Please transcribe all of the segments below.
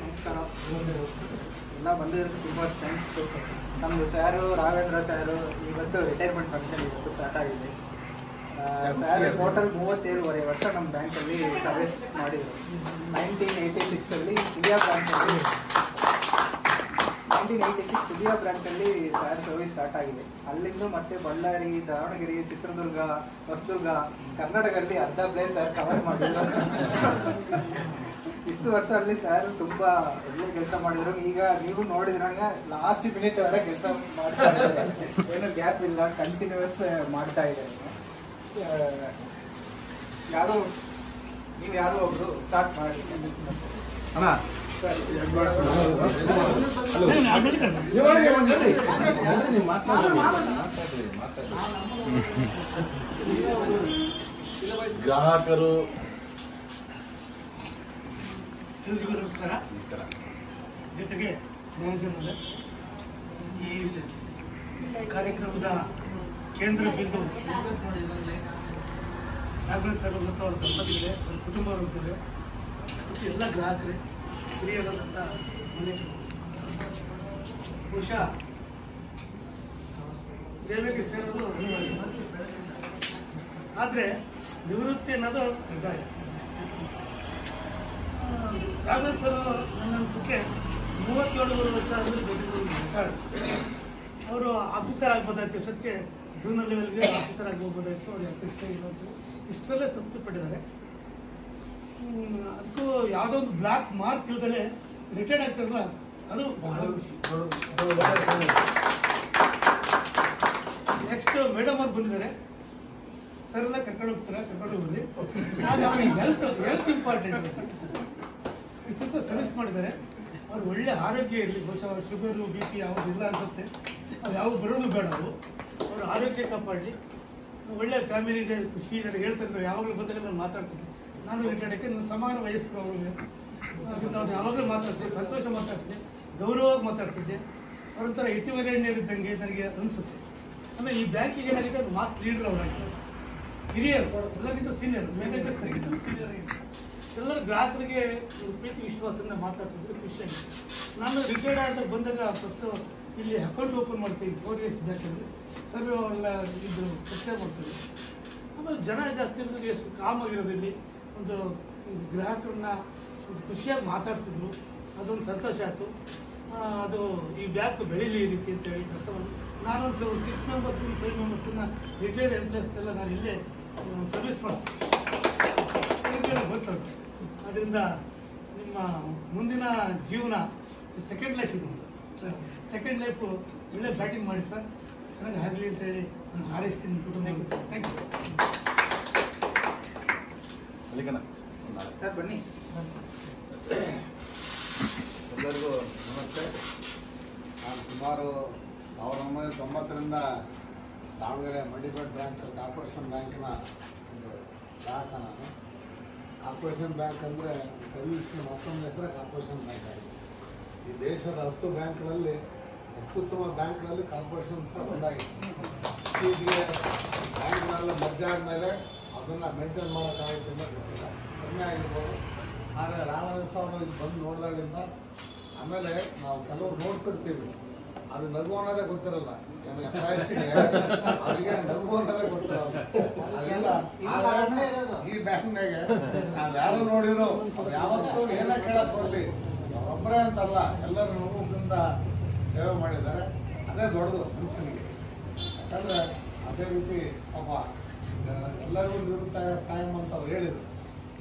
ನಮಸ್ಕಾರ. ಎಲ್ಲ ಬಂದಿರೋದು ತುಂಬ ಥ್ಯಾಂಕ್ಸ್. ನಮ್ಮದು ಸ್ಯಾರು ರಾಘವೇಂದ್ರ ಸ್ಯಾರು ಇವತ್ತು ರಿಟೈರ್ಮೆಂಟ್ ಫಂಕ್ಷನ್ ಇವತ್ತು ಸ್ಟಾರ್ಟ್ ಆಗಿದೆ. ಸ್ಯಾರ್ ಟೋಟಲ್ 37 ವರ್ಷ ನಮ್ಮ ಬ್ಯಾಂಕಲ್ಲಿ ಸರ್ವಿಸ್ ಮಾಡಿದರು. 1986 ಸುದಿಯಾ ಬ್ರಾಂಚಲ್ಲಿ ಸ್ಯಾರ್ ಸರ್ವಿಸ್ ಸ್ಟಾರ್ಟ್ ಆಗಿದೆ. ಅಲ್ಲಿಂದ ಮತ್ತೆ ಬಳ್ಳಾರಿ, ದಾವಣಗೆರೆ, ಚಿತ್ರದುರ್ಗ, ಹೊಸದುರ್ಗ, ಕರ್ನಾಟಕದಲ್ಲಿ ಅರ್ಧ ಪ್ಲೇಸ್ ಸ್ಯಾರ್ ಕವರ್ ಮಾಡಿದ್ರು. ಇಷ್ಟು ವರ್ಷ ಅಲ್ಲಿ ಸ್ಯಾರ್ ತುಂಬ ಒಳ್ಳೆ ಕೆಲಸ ಮಾಡಿದ್ರು. ಈಗ ನೀವು ನೋಡಿದ್ರಂಗ ಲಾಸ್ಟ್ ಮಿನಿಟ್ ಅವರ ಕೆಲಸ ಮಾಡ್ತಾ ಇದ್ದಾರೆ. ಏನು ಗ್ಯಾಪ್ ಇಲ್ಲ, ಕಂಟಿನ್ಯೂಸ್ ಮಾಡ್ತಾ ಇದ್ದಾರೆ. ನೀವು ಯಾರೋ ಒಬ್ರು ಸ್ಟಾರ್ಟ್ ಮಾಡಿ ಗ್ರಾಹಕರು ಎಲ್ರಿಗೂ ನಮಸ್ಕಾರ. ಜೊತೆಗೆ ಮ್ಯಾನೇಜರ್ ಈ ಕಾರ್ಯಕ್ರಮದ ಕೇಂದ್ರ ಬಿಂದು ನಾಗರಾಜ್ ಸರ್ ಮತ್ತು ಅವರ ದಂಪತಿಗಳೇ, ಅವರ ಕುಟುಂಬವರಿದ್ದಾರೆ ಮತ್ತು ಎಲ್ಲ ಗ್ರಾಹಕರೇ, ಹಿರಿಯರಾದಂಥ ಮನೆಗಳು. ಬಹುಶಃ ಸೇವೆಗೆ ಸೇರೋದು ಅನಿವಾರ್ಯ, ಆದರೆ ನಿವೃತ್ತಿ ಅನ್ನೋದು ನಿರ್ಧಾರ. ರಾಘವೇಂದ್ರ ಸರ್ ನನ್ನ ಅನಿಸಕ್ಕೆ 37 ವರ್ಷ ಆದರೂ ರಿಟೈರ್ಡ್. ಅವರು ಆಫೀಸರ್ ಆಗ್ಬೋದಾಯ್ತು, ಇಷ್ಟೊತ್ತಿಗೆ ಜೂನಿಯರ್ ಲೆವೆಲ್ಗೆ ಆಫೀಸರ್ ಆಗೋಗ್ಬೋದಾಯ್ತು. ಅವ್ರು ಇಷ್ಟರಲ್ಲೇ ತೃಪ್ತಿಪಟ್ಟಿದ್ದಾರೆ. ಅದಕ್ಕೂ ಯಾವುದೋ ಒಂದು ಬ್ಲ್ಯಾಕ್ ಮಾರ್ಕ್ ಇಲ್ಲದೆ ರಿಟೈರ್ಡ್ ಆಗ್ತಾರಲ್ಲ, ಅದು ಬಹಳ ಖುಷಿ. ನೆಕ್ಸ್ಟ್ ಮೇಡಮ್ ಅವ್ರು ಬಂದಿದ್ದಾರೆ. ಸರ್ ಎಲ್ಲ ಕರ್ಕೊಂಡು ಹೋಗ್ರಿ. ಆಗ ಅವ್ರಿಗೆ ಹೆಲ್ತ್ ಇಂಪಾರ್ಟೆಂಟ್. ಇಷ್ಟು ದಿವಸ ಸರ್ವಿಸ್ ಮಾಡಿದ್ದಾರೆ. ಅವ್ರು ಒಳ್ಳೆ ಆರೋಗ್ಯ ಇರಲಿ. ಬಹುಶಃ ಶುಗರು, BP ಯಾವುದಿಲ್ಲ ಅನ್ಸುತ್ತೆ. ಅದು ಯಾವುದು ಬರೋದು ಬೇಡ. ಅವರು ಆರೋಗ್ಯ ಕಾಪಾಡಲಿ. ಒಳ್ಳೆ ಫ್ಯಾಮಿಲಿ ಇದೆ, ಖುಷಿ ಇದೆ ಹೇಳ್ತಿರ್ತಾರೆ. ಯಾವಾಗಲೂ ಬಂದಾಗ ನಾನು ಮಾತಾಡ್ತೀನಿ. ನಾನು ರಿಟೈರ್ಡಕ್ಕೆ ನನ್ನ ಸಮಾನ ವಯಸ್ಕರು ಅವ್ರಿಗೆ ನಾನು ಯಾವಾಗಲೂ ಮಾತಾಡ್ತೀನಿ, ಸಂತೋಷ ಮಾತಾಡ್ತೀನಿ, ಗೌರವವಾಗಿ ಮಾತಾಡ್ತಿದ್ದೆ. ಅವ್ರೊಂಥರ ಯತಿವರೇಣ್ಯರಿದ್ದಂಗೆ ನನಗೆ ಅನಿಸುತ್ತೆ. ಆಮೇಲೆ ಈ ಬ್ಯಾಂಕಿಗೆ ಏನಾಗಿದೆ, ಅದು ಮಾಸ್ ಲೀಡರ್ ಅವರಾಗಿದೆ. ಹಿರಿಯರು ಎಲ್ಲರಿಗಿಂತ ಸೀನಿಯರ್, ಮ್ಯಾನೇಜರ್ಸ್ಗಿಂತ ಸೀನಿಯರ್ ಆಗಿದೆ. ಎಲ್ಲರೂ ಗ್ರಾಹಕರಿಗೆ ಪ್ರೀತಿ ವಿಶ್ವಾಸದಿಂದ ಮಾತಾಡ್ಸಿದ್ರೆ ಖುಷಿಯಾಗಿದೆ. ನಾನು ರಿಟೈರ್ಡ್ ಆದಾಗ ಬಂದಾಗ ಫಸ್ಟು ಇಲ್ಲಿ ಅಕೌಂಟ್ ಓಪನ್ ಮಾಡ್ತೀವಿ 4 years ಬ್ಯಾಂಕಲ್ಲಿ. ಸರ್ ಎಲ್ಲ ಇದ್ದು ಪರಿಚಯ ಮಾಡ್ತೀವಿ. ಆಮೇಲೆ ಜನ ಜಾಸ್ತಿ ಇರೋದು, ಎಷ್ಟು ಕಾಮಾಗಿರೋದು. ಇಲ್ಲಿ ಒಂದು ಗ್ರಾಹಕರನ್ನ ಒಂದು ಖುಷಿಯಾಗಿ ಮಾತಾಡ್ತಿದ್ರು. ಅದೊಂದು ಸಂತೋಷ ಆಯಿತು. ಅದು ಈ ಬ್ಯಾಂಕ್ ಬೆಳೀಲಿ ಈ ರೀತಿ ಅಂತೇಳಿ ಕಸ್ಟಮರ್. ನಾನೊಂದು 6 members 5 members ರಿಟೈರ್ಡ್ ಎಂಪ್ಲಾಯೀಸ್ನೆಲ್ಲ ನಾನು ಇಲ್ಲೇ ಸರ್ವಿಸ್ ಮಾಡಿಸ್ತೀನಿ. ಗೊತ್ತದು. ಅದರಿಂದ ನಿಮ್ಮ ಮುಂದಿನ ಜೀವನ ಸೆಕೆಂಡ್ ಲೈಫ್ ಇದೆ ಸರ್. ಸೆಕೆಂಡ್ ಲೈಫು ಒಳ್ಳೆ ಬ್ಯಾಟಿಂಗ್ ಮಾಡಿ ಸರ್, ಚೆನ್ನಾಗಿ ಆಗಲಿ ಅಂತೇಳಿ ನಾನು ಹಾರೈಸ್ತೀನಿ ಕುಟುಂಬ. Thank you sir. ಬನ್ನಿ. ಎಲ್ಲರಿಗೂ ನಮಸ್ತೆ. ನಾನು ಸುಮಾರು 1990ರಿಂದ ದಾವಣಗೆರೆ ಮಡಿಪೇಟ್ ಬ್ರಾಂಚ್ ಕಾರ್ಪೊರೇಷನ್ ಬ್ಯಾಂಕಿನ ಒಂದು ಗ್ರಾಹಕ. ನಾನು ಕಾರ್ಪೊರೇಷನ್ ಬ್ಯಾಂಕ್ ಅಂದರೆ ಸರ್ವಿಸ್ನ ಮತ್ತೊಂದು ಹೆಸರೇ ಕಾರ್ಪೊರೇಷನ್ ಬ್ಯಾಂಕ್ ಆಗಿದೆ. ಈ ದೇಶದ 10 ಬ್ಯಾಂಕ್ಗಳಲ್ಲಿ ಅತ್ಯುತ್ತಮ ಬ್ಯಾಂಕ್ಗಳಲ್ಲಿ ಕಾರ್ಪೊರೇಷನ್ ಸಹ ಒಂದಾಗಿದೆ. ಇತ್ತೀಚೆಗೆ ಬ್ಯಾಂಕ್ಗಳೆಲ್ಲ ಮರ್ಜ್ ಆದಮೇಲೆ ಅದನ್ನು ಮೇಂಟೈನ್ ಮಾಡೋಕ್ಕಾಗುತ್ತೆ ಅಂತ ಗೊತ್ತಿಲ್ಲ, ಕಡಿಮೆ ಆಗಿರ್ಬೋದು. ಆದರೆ ರಾಘವೇಂದ್ರ ಸಾವ್ರು ಇಲ್ಲಿ ಬಂದು ನೋಡಿದಾಗಿಂದ ಆಮೇಲೆ ನಾವು ಕೆಲವರು ನೋಡ್ತಿರ್ತೀವಿ, ಅದು ನಗು ಅನ್ನೋದೇ ಗೊತ್ತಿರಲ್ಲ. ಏನು ಎಂಪ್ಲಾಯೀಸಿಗೆ ಅವರಿಗೆ ನಗು ಅನ್ನೋದೇ ಗೊತ್ತಿರಲ್ಲ. ಅದೆಲ್ಲ ಈ ಬ್ಯಾಂಕ್ನಾಗೆ ನಾವು ಯಾರು ನೋಡಿದ್ರು ಅವ್ರು ಯಾವತ್ತೂ ಏನೇ ಕೇಳಕ್ಕೆ ಬರಲಿ, ಅವರೊಬ್ಬರೇ ಅಂತಲ್ಲ, ಎಲ್ಲರೂ ನೋವುದಿಂದ ಸೇವೆ ಮಾಡಿದ್ದಾರೆ. ಅದೇ ದೊಡ್ಡದು ಮನುಷ್ಯನಿಗೆ. ಯಾಕಂದರೆ ಅದೇ ರೀತಿ ಪಾಪ ಎಲ್ಲರಿಗೂ ನಿವೃತ್ತ ಟೈಮ್ ಅಂತ ಅವ್ರು ಹೇಳಿದರು.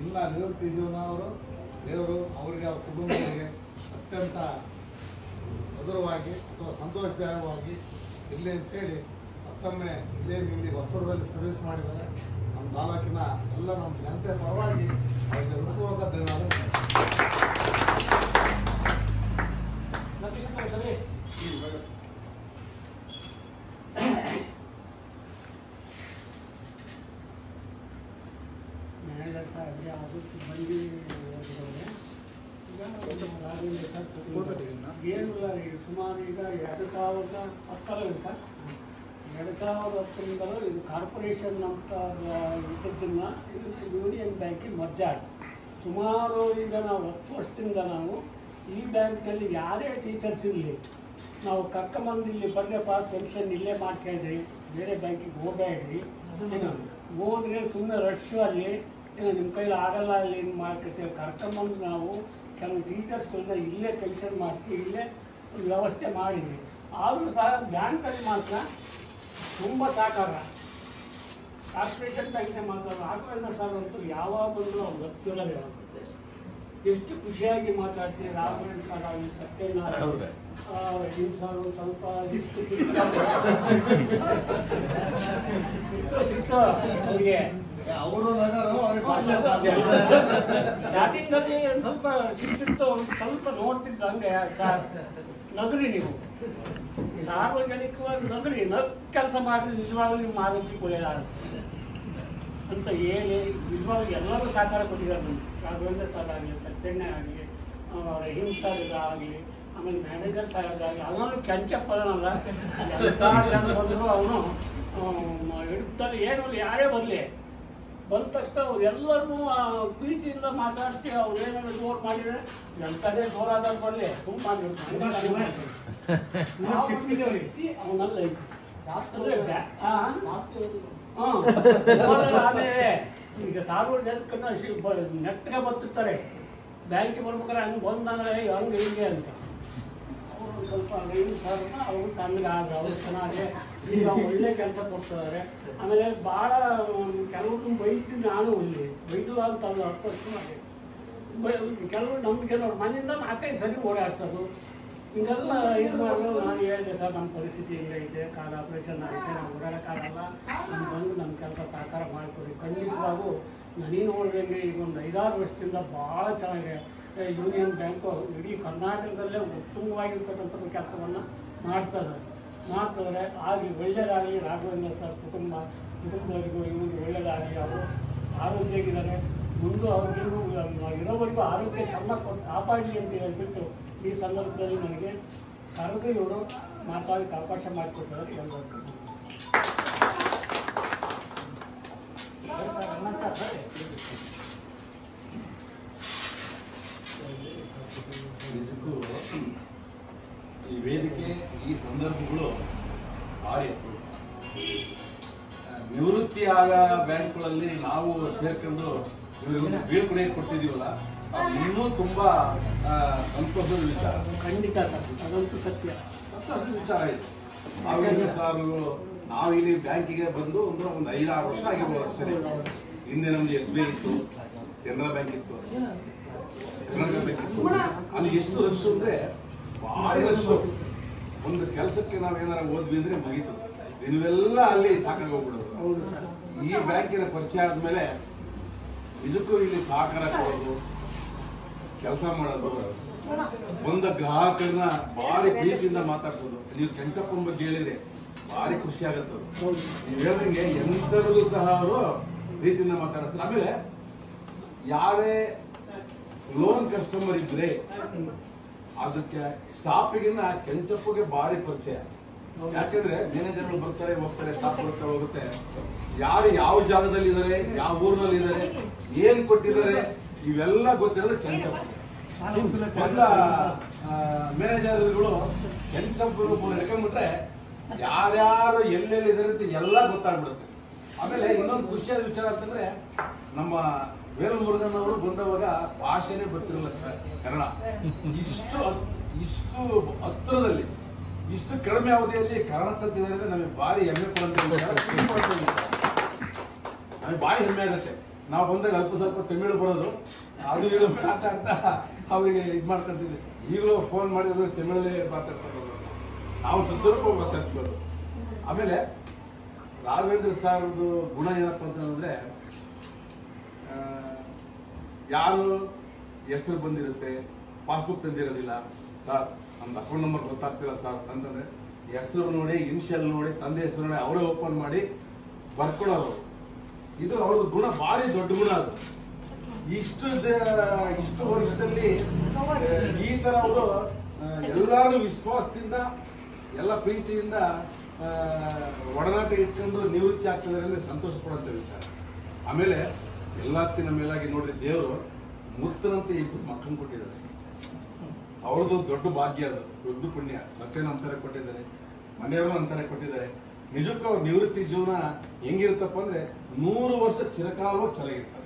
ಇಲ್ಲ, ನಿವೃತ್ತಿ ಜೀವನ ಅವರು ದೇವರು ಅವರಿಗೆ, ಅವ್ರ ಕುಟುಂಬಗಳಿಗೆ ಅತ್ಯಂತ ಮಧುರವಾಗಿ ಅಥವಾ ಸಂತೋಷದಾಯಕವಾಗಿ ಇರಲಿ ಅಂತೇಳಿ ಮತ್ತೊಮ್ಮೆ ಇಲ್ಲೇ ಇಲ್ಲಿ ವಸ್ತುರದಲ್ಲಿ ಸರ್ವಿಸ್ ಮಾಡಿದ್ದಾರೆ. ನಮ್ಮ ತಾಲೂಕಿನ ಎಲ್ಲ ನಮ್ಮ ಜನತೆ ಪರವಾಗಿ ಅವರಿಗೆ ಹೃತ್ಪೂರ್ವಕ ಧನ್ಯವಾದ. ಮ್ಯಾನೇಜರ್ ಸಾಹೇಬ್ರೆ ಅದು ಸಿಬ್ಬಂದಿ ವರ್ಗದವ್ರೆ. ಈಗ ರಾಘವೇಂದ್ರ ಸರ್ ಏನಿಲ್ಲ, ಈಗ ಸುಮಾರು ಈಗ 2010 2010ರಿಂದಲೂ ಇದು ಕಾರ್ಪೊರೇಷನ್ ಅಂತ ಇದ್ದದ್ದನ್ನು ಯೂನಿಯನ್ ಬ್ಯಾಂಕಿಗೆ ಮರ್ಜಾಡ್ ಸುಮಾರು ಈಗ ನಾವು 10 ವರ್ಷದಿಂದ ನಾವು ಈ ಬ್ಯಾಂಕ್ನಲ್ಲಿ ಯಾರೇ ಟೀಚರ್ಸ್ ಇರಲಿ ನಾವು ಕರ್ಕೊಂಬಂದು ಇಲ್ಲಿ ಬರ್ರಪ್ಪ ಪೆನ್ಷನ್ ಇಲ್ಲೇ ಮಾಡ್ಕೊಂಡ್ರಿ, ಬೇರೆ ಬ್ಯಾಂಕಿಗೆ ಹೋಗಬೇಡ್ರಿ, ಏನು ಹೋದ್ರೆ ಸುಮ್ಮನೆ ರಶ್ಶು ಅಲ್ಲಿ ಏನು ನಿಮ್ಮ ಕೈಲಿ ಆಗಲ್ಲ ಅಲ್ಲಿ ಏನು ಮಾಡ್ಕೊತೀವಿ ಕರ್ಕೊಂಬಂದು ನಾವು ಕೆಲವು ಟೀಚರ್ಸ್ಗಳನ್ನ ಇಲ್ಲೇ ಪೆನ್ಷನ್ ಮಾಡಿಸಿ ಇಲ್ಲೇ ವ್ಯವಸ್ಥೆ ಮಾಡಿದ್ವಿ. ಆದರೂ ಸಹ ಬ್ಯಾಂಕಲ್ಲಿ ಮಾತ್ರ ತುಂಬ ಸಹಕಾರ, ಕಾರ್ಪೊರೇಷನ್ ಬ್ಯಾಂಕ್ಗೆ ಮಾತ್ರ ರಾಘವೇಂದ್ರ ಸರ್ ಅಂತೂ ಯಾವಾಗ ಬಂದರೂ ಅವ್ರು ಗೊತ್ತಿರೋದೇ ಆಗುತ್ತೆ. ಎಷ್ಟು ಖುಷಿಯಾಗಿ ಮಾತಾಡ್ತೀವಿ ರಾಘವೇಂದ್ರ ಸರ್ ಆಗಲಿ ಸತ್ಯನಾರಾಯಣ ಸರ್ ಸ್ವಲ್ಪ ಸಿಕ್ತು ಅವ್ರಿಗೆ ಸ್ಟಾರ್ಟಿಂಗಲ್ಲಿ ಸ್ವಲ್ಪ ಸಿಕ್ತಿತ್ತು, ಸ್ವಲ್ಪ ನೋಡ್ತಿದ್ದು ಹಂಗೆ ಸರ್ ನಗರಿ ನೀವು ಸಾರ್ವಜನಿಕವಾಗಿ ನಗರಿ ಕೆಲಸ ಮಾಡಿದ್ರೆ ನಿಜವಾಗ್ಲೂ ನಿಮ್ಮ ಆರೋಗ್ಯಕ್ಕೆ ಒಳ್ಳೆಯದಾಗುತ್ತೆ ಅಂತ ಹೇಳಿ ನಿಜವಾಗ್ಲೂ ಎಲ್ಲರೂ ಸಹಕಾರ ಕೊಟ್ಟಿದ್ದಾರೆ ನಮ್ಗೆ. ರಾಘವೇಂದ್ರ ಸರ್ ಆಗಲಿ, ಸತ್ಯಣ್ಣ ಆಗಲಿ, ರಹೀಮ್ ಸರ್ ಆಗಲಿ, ಆಮೇಲೆ ಮ್ಯಾನೇಜರ್ ಸಾಹೇಬ್ ಆಗಲಿ, ಅವನು ಕೆಂಚಪ್ಪದನಲ್ಲ ಎಂಥ ಜನ ಬಂದರು ಅವನು ಇಡ್ತಾರೆ. ಏನು ಯಾರೇ ಬರಲಿ ಬಂದ ತಕ್ಷಣ ಅವ್ರು ಎಲ್ಲರನ್ನೂ ಪ್ರೀತಿಯಿಂದ ಮಾತಾಡಿಸಿ ಅವ್ರು ಏನಾದ್ರು ಜೋರು ಮಾಡಿದರೆ ಎಂಥದೇ ಜೋರಾದಾಗ ಬರಲಿ ತುಂಬ ಮಾಡಿರ್ತಾರೆ. ಅವನೆಲ್ಲ ಐತಿ ಆಮೇಲೆ ಈಗ ಸಾರ್ವಜನಿಕನ್ನ ನೆಟ್ಟಗೆ ಬರ್ತಿರ್ತಾರೆ ಬ್ಯಾಂಕಿಗೆ ಬರ್ಬೇಕಾದ್ರೆ ಹಂಗೆ ಬಂದಂದ್ರೆ ಹಂಗೆ ಹಿಂಗೆ ಅಂತ ಅವರು ಸ್ವಲ್ಪ ರೈನ್ ಸರ್ನ ಅವರು ತಣ್ಣಗಾದ್ರೆ ಅವ್ರು ಚೆನ್ನಾಗಿ ಈಗ ಒಳ್ಳೆ ಕೆಲಸ ಕೊಡ್ತಿದ್ದಾರೆ. ಆಮೇಲೆ ಭಾಳ ಕೆಲವ್ರನ್ನ ಬೈತೀನಿ ನಾನು ಇಲ್ಲಿ ಬೈದು ಅಂತಲ್ಲ 10 ವರ್ಷ ಕೆಲವರು ನಮಗೆ ನೋಡಿ ಮನೆಯಿಂದ 4-5 ಸರಿ ಓಡಾಡ್ತದ್ದು ಹಿಂಗೆಲ್ಲ ಇದು ಮಾಡಲು ನಾನು ಹೇಳಿದೆ ಸರ್ ನಮ್ಮ ಪರಿಸ್ಥಿತಿ ಹಿಂಗೈತೆ, ಕಾಲ ಆಪ್ರೇಷನ್ ಆಗೈತೆ, ನಾವು ಓಡಾಡೋಕ್ಕಾಗಲ್ಲ, ನಾನು ಬಂದು ನಮ್ಮ ಕೆಲಸ ಸಹಕಾರ ಮಾಡಿಕೊಡಿ. ಖಂಡಿತವಾಗೂ ನನಗೆ ನೋಡಿದಂಗೆ ಈಗ ಒಂದು 5-6 ವರ್ಷದಿಂದ ಭಾಳ ಚೆನ್ನಾಗಿದೆ. ಯೂನಿಯನ್ ಬ್ಯಾಂಕು ಇಡೀ ಕರ್ನಾಟಕದಲ್ಲೇ ಉತ್ತಮವಾಗಿರ್ತಕ್ಕಂಥ ಕೆಲಸವನ್ನು ಮಾಡ್ತಾರೆ. ಆಗಲಿ ಒಳ್ಳೆಯದಾಗಲಿ, ರಾಘವೇಂದ್ರ ಸರ್ ಕುಟುಂಬದವರಿಗೂ ಇವ್ರಿಗೆ ಒಳ್ಳೆಯದಾಗಲಿ, ಅವರು ಆರೋಗ್ಯವಾಗಿದ್ದಾರೆ, ಮುಂದೆ ಅವ್ರಿಗೂ ಇರೋವರೆಗೂ ಆರೋಗ್ಯ ಚೆನ್ನಾಗಿ ಕೊಟ್ಟು ಕಾಪಾಡಲಿ ಅಂತ ಹೇಳ್ಬಿಟ್ಟು ಈ ಸಂದರ್ಭದಲ್ಲಿ ನನಗೆ ಕರೆದು ಇವರು ಮಾತಾಡೋಕ್ಕೆ ಅವಕಾಶ ಮಾಡಿಕೊಟ್ಟಿದ್ದಾರೆ. ಎಲ್ಲರಿಗೂ ನಿಜಕ್ಕೂ ಈ ವೇದಿಕೆ ಈ ಸಂದರ್ಭಗಳು ಭಾರಿ ನಿವೃತ್ತಿ ಆಗ ಬ್ಯಾಂಕ್ಗಳಲ್ಲಿ ನಾವು ಸೇರ್ಕೊಂಡು ಇವರಿಗೊಂದು ಬೀಳ್ಕೊಡೆ ಕೊಡ್ತಿದೀವಲ್ಲ, ಅದು ಇನ್ನೂ ತುಂಬಾ ಸಂತೋಷದ ವಿಚಾರ. ಖಂಡಿತ ಸರ್, ಅದಂತೂ ಸಂತೋಷದ ವಿಚಾರ ಇದು. ರಾಘವೇಂದ್ರ ಸಾರು ನಾವು ಇಲ್ಲಿ ಬ್ಯಾಂಕಿಗೆ ಬಂದು ಒಂದು 5-6 ವರ್ಷ ಆಗಿರ್ಬೋದು ಅಷ್ಟೇ. ಹಿಂದೆ ನಮ್ದು SBI ಇತ್ತು, ಕೆನರಾ ಬ್ಯಾಂಕ್ ಇತ್ತು, ಕರ್ನಾಟಕ ಬ್ಯಾಂಕ್ ಇತ್ತು. ಅಲ್ಲಿ ಎಷ್ಟು ರಶ್ ಅಂದ್ರೆ ಭಾರಿ ರಶ್. ಒಂದು ಕೆಲಸಕ್ಕೆ ನಾವೇನಾರ ಹೋದ್ವಿ ಅಂದ್ರೆ ಮುಗೀತು, ನೀವೆಲ್ಲ ಅಲ್ಲಿ ಸಾಕಾಗಿ ಹೋಗ್ಬಿಡೋದು. ಈ ಬ್ಯಾಂಕಿನ ಪರಿಚಯ ಆದ್ಮೇಲೆ ನಿಜಕ್ಕೂ ಇಲ್ಲಿ ಸಹಕಾರ ಕೊಡೋದು, ಕೆಲಸ ಮಾಡೋದು, ಬಂದ ಗ್ರಾಹಕರನ್ನ ಭಾರಿ ಪ್ರೀತಿಯಿಂದ ಮಾತಾಡ್ಸೋದು. ನೀವು ಕೆಂಚಪ್ಪನ ಬಗ್ಗೆ ಹೇಳಿದ್ರೆ ಭಾರಿ ಖುಷಿ ಆಗತ್ತೆ. ನೀವು ಹೇಳ್ದಂಗೆ ಎಂತರಿಗೂ ಸಹ ಅವರು ಪ್ರೀತಿಯಿಂದ ಮಾತಾಡಿಸ್ತಾರೆ. ಆಮೇಲೆ ಯಾರೇ ಲೋನ್ ಕಸ್ಟಮರ್ ಇದ್ರೆ ಅದಕ್ಕೆ ಸ್ಟಾಫಿಗಿನ್ನ ಕೆಂಚಪ್ಪಗೆ ಭಾರಿ ಪರಿಚಯ. ಯಾಕಂದ್ರೆ ಮ್ಯಾನೇಜರ್ಗಳು ಬರ್ತಾರೆ ಹೋಗ್ತಾರೆ, ಸ್ಟಾಫ್ ಬರ್ತಾರೆ ಹೋಗುತ್ತೆ. ಯಾರು ಯಾವ ಜಾಗದಲ್ಲಿ ಇದ್ದಾರೆ, ಯಾವ ಊರಿನಲ್ಲಿ ಇದ್ದಾರೆ, ಏನ್ ಕೊಟ್ಟಿದ್ದಾರೆ, ಇವೆಲ್ಲ ಗೊತ್ತಿರೋದು ಕೆಂಚಪ್ಪ. ಮೊದಲ ಮ್ಯಾನೇಜರ್ಗಳು ಕೆಂಚಪ್ಪರು ಹಿಡ್ಕೊಂಡ್ಬಿಟ್ರೆ ಯಾರ್ಯಾರು ಎಲ್ಲೆಲ್ಲಿದ್ದಾರೆ ಅಂತ ಎಲ್ಲ ಗೊತ್ತಾಗ್ಬಿಡುತ್ತೆ. ಆಮೇಲೆ ಇನ್ನೊಂದು ಖುಷಿಯಾದ ವಿಚಾರ ಅಂತಂದ್ರೆ, ನಮ್ಮ ವೇಲಮುರುಗನ್ ಅವರು ಬಂದವಾಗ ಭಾಷೆನೇ ಬರ್ತಿರಲ್ಲ ಕನ್ನಡ. ಇಷ್ಟು ಹತ್ತಿರದಲ್ಲಿ ಇಷ್ಟು ಕಡಿಮೆ ಅವಧಿಯಲ್ಲಿ ಕನ್ನಡ ಕಲ್ತಿದ್ದಾರೆ ಅಂದ್ರೆ ನಮಗೆ ಭಾರಿ ಹೆಮ್ಮೆ ಪಡುತ್ತೆ. ನಮಗೆ ಭಾರಿ ಹೆಮ್ಮೆ ಆಗುತ್ತೆ. ನಾವು ಬಂದಾಗ ಅಲ್ಪ ಸ್ವಲ್ಪ ತಮಿಳು ಬರೋದು, ಅದು ಇದು ಮಾತಾಡ್ತಾ ಅವರಿಗೆ ಇದು ಮಾಡ್ಕೊಂತೀವಿ. ಈಗಲೂ ಫೋನ್ ಮಾಡಿದ್ರು ತಮಿಳಲ್ಲೇ ಮಾತಾಡ್ಕೊಂಡು ನಾವು ಸ್ವಲ್ಪ ಮಾತಾಡ್ಬೋದು. ಆಮೇಲೆ ರಾಘವೇಂದ್ರ ಸಾರ್ದು ಗುಣ ಏನಪ್ಪ ಅಂತಂದರೆ, ಯಾರು ಹೆಸರು ಬಂದಿರುತ್ತೆ, ಪಾಸ್ಬುಕ್ ತಂದಿರೋದಿಲ್ಲ, ಸರ್ ನಮ್ದು ಅಕೌಂಟ್ ನಂಬರ್ ಗೊತ್ತಾಗ್ತಿಲ್ಲ ಸರ್ ಅಂತಂದರೆ ಹೆಸರು ನೋಡಿ, ಇನಿಷಿಯಲ್ ನೋಡಿ, ತಂದೆ ಹೆಸರು ನೋಡಿ ಅವರೇ ಓಪನ್ ಮಾಡಿ ಬರ್ಕೊಡೋರು. ಇದು ಅವ್ರದ್ದು ಗುಣ, ಭಾರಿ ದೊಡ್ಡ ಗುಣ ಅದು. ಇಷ್ಟು ವರ್ಷದಲ್ಲಿ ಈ ಥರ ಅವರು ಎಲ್ಲರೂ ವಿಶ್ವಾಸದಿಂದ, ಎಲ್ಲ ಪ್ರೀತಿಯಿಂದ ಒಡನಾಟ ಇಟ್ಕೊಂಡು ನಿವೃತ್ತಿ ಆಗ್ತಿದ್ದಾರೆ ಅಂದರೆ ಸಂತೋಷ ಪಡುವಂಥ ವಿಚಾರ. ಆಮೇಲೆ ಎಲ್ಲಕ್ಕಿಂತ ಮೇಲಾಗಿ ನೋಡ್ರಿ, ದೇವರು ಮುತ್ತನಂತೆ ಇಬ್ಬರು ಮಕ್ಕಳನ್ನು ಕೊಟ್ಟಿದ್ದಾರೆ. ಅವ್ರದ್ದು ದೊಡ್ಡ ಭಾಗ್ಯ, ಅದು ದೊಡ್ಡ ಪುಣ್ಯ. ಸಸ್ಯನ ಅಂತಾರೆ ಕೊಟ್ಟಿದ್ದಾರೆ, ಮನೆಯವರು ಅಂತಾರೆ ಕೊಟ್ಟಿದ್ದಾರೆ. ನಿಜಕ್ಕೂ ಅವ್ರ ನಿವೃತ್ತಿ ಜೀವನ ಹೆಂಗಿರುತ್ತಪ್ಪ ಅಂದ್ರೆ 100 ವರ್ಷ ಚಿರಕಾಲವಾಗಿ ಚೆನ್ನಾಗಿರ್ತಾರೆ.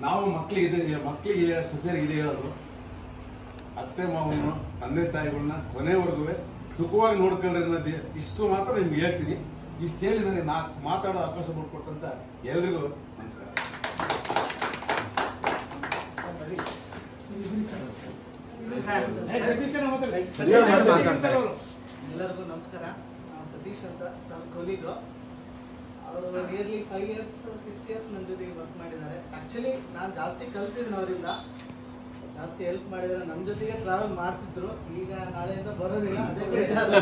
ನಾವು ಮಕ್ಕಳಿಗೆ ಸಸ್ಯರಿಗೆ ಇದೆ ಹೇಳೋದು, ಅತ್ತೆ ಮಾವನು ತಂದೆ ತಾಯಿಗಳನ್ನ ಕೊನೆವರೆಗೂ ಸುಖವಾಗಿ ನೋಡ್ಕೊಂಡ್ರೆ ಅನ್ನೋದು ಇಷ್ಟು ಮಾತ್ರ ನಿಮ್ಗೆ ಹೇಳ್ತೀನಿ. ಇಷ್ಟು ಹೇಳಿ ನನಗೆ ಮಾತಾಡೋ ಅವಕಾಶ ಮಾಡಿಕೊಟ್ಟಂತ ಎಲ್ರಿಗೂ ನಮಸ್ಕಾರ. ಎಲ್ಲರಿಗೂ ನಮಸ್ಕಾರ. ಸತೀಶ್ ಅಂತ ಸರ್ ಕೊಲಿಗು. ಅವರು ನಿಯರ್ಲಿ 5 years 6 years ನನ್ನ ಜೊತೆಗೆ ವರ್ಕ್ ಮಾಡಿದ್ದಾರೆ. ಆ್ಯಕ್ಚುಲಿ ನಾನು ಜಾಸ್ತಿ ಕಲ್ತಿದ್ದೀನಿ ಅವರಿಂದ, ಜಾಸ್ತಿ ಹೆಲ್ಪ್ ಮಾಡಿದ್ದಾರೆ. ನಮ್ಮ ಜೊತೆಗೆ ಟ್ರಾವೆಲ್ ಮಾಡ್ತಿದ್ರು. ಈಗ ನಾಳೆಯಿಂದ ಬರೋದಿಲ್ಲ, ಅದೇ ಬೇಜಾರು.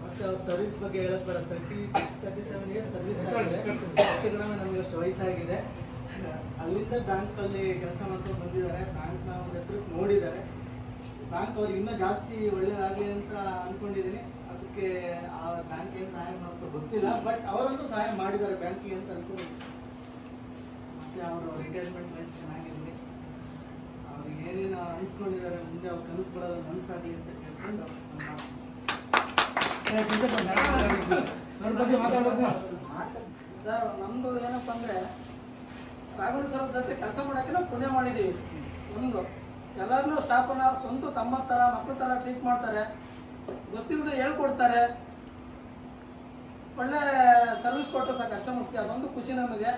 ಮತ್ತು ಅವ್ರ ಸರ್ವಿಸ್ ಬಗ್ಗೆ ಹೇಳೋದು ಬೇಡ. 36-37 years ಸರ್ವಿಸ್ ಆಗಿದೆ. ಹೆಚ್ಚು ಕಡಿಮೆ ನಮಗೆ ಅಷ್ಟು ವಯಸ್ಸಾಗಿದೆ. ಅಲ್ಲಿಂದ ಬ್ಯಾಂಕಲ್ಲಿ ಕೆಲಸ ಮಾಡ್ಕೊಂಡು ಬಂದಿದ್ದಾರೆ. ಬ್ಯಾಂಕ್ನ ಒಂದು ಟ್ರಿಪ್ ನೋಡಿದ್ದಾರೆ. ಬ್ಯಾಂಕ್ ಅವ್ರಿಗೆ ಇನ್ನೂ ಜಾಸ್ತಿ ಒಳ್ಳೇದಾಗಲಿ ಅಂತ ಅಂದ್ಕೊಂಡಿದ್ದೀನಿ. ಅದಕ್ಕೆ ಆ ಬ್ಯಾಂಕ್ ಏನು ಸಹಾಯ ಮಾಡ್ಕೊಂಡು ಗೊತ್ತಿಲ್ಲ, ಬಟ್ ಅವರಂತೂ ಸಹಾಯ ಮಾಡಿದ್ದಾರೆ ಬ್ಯಾಂಕಿಗೆ ಅಂತ ಅಂದ್ಕೊಂಡಿದ್ದೀನಿ. ಮತ್ತು ಅವರು ರಿಟೈರ್ಮೆಂಟ್ ಲೈಫ್ ಚೆನ್ನಾಗಿರಲಿ, ಅವ್ರಿಗೆ ಏನೇನು ಅನಿಸ್ಕೊಂಡಿದ್ದಾರೆ ಮುಂದೆ ಅವ್ರು ಕನಸುಗಳೆಲ್ಲ ಮನಸ್ಸಾಗಲಿ ಅಂತ ಕೇಳ್ಕೊಂಡು ಸರ್, ನಮ್ಮದು ಏನಪ್ಪ ಅಂದರೆ ರಾಘವೇಂದ್ರ ಸರ್ ಜೊತೆ ಕೆಲಸ ಮಾಡೋಕ್ಕೆ ನಾವು ಪುಣ್ಯ ಮಾಡಿದ್ದೀವಿ. ಒಂದು ಎಲ್ಲರನ್ನೂ ಸ್ಟಾಫನ್ನ ಸ್ವಂತ ತಮ್ಮ ಥರ ಮಕ್ಕಳ ಥರ ಟ್ರೀಟ್ ಮಾಡ್ತಾರೆ, ಗೊತ್ತಿಲ್ಲದೆ ಹೇಳ್ಕೊಡ್ತಾರೆ, ಒಳ್ಳೆ ಸರ್ವಿಸ್ ಕೊಟ್ಟರು ಸರ್ ಕಸ್ಟಮರ್ಸ್ಗೆ. ಅದೊಂದು ಖುಷಿ ನಮಗೆ.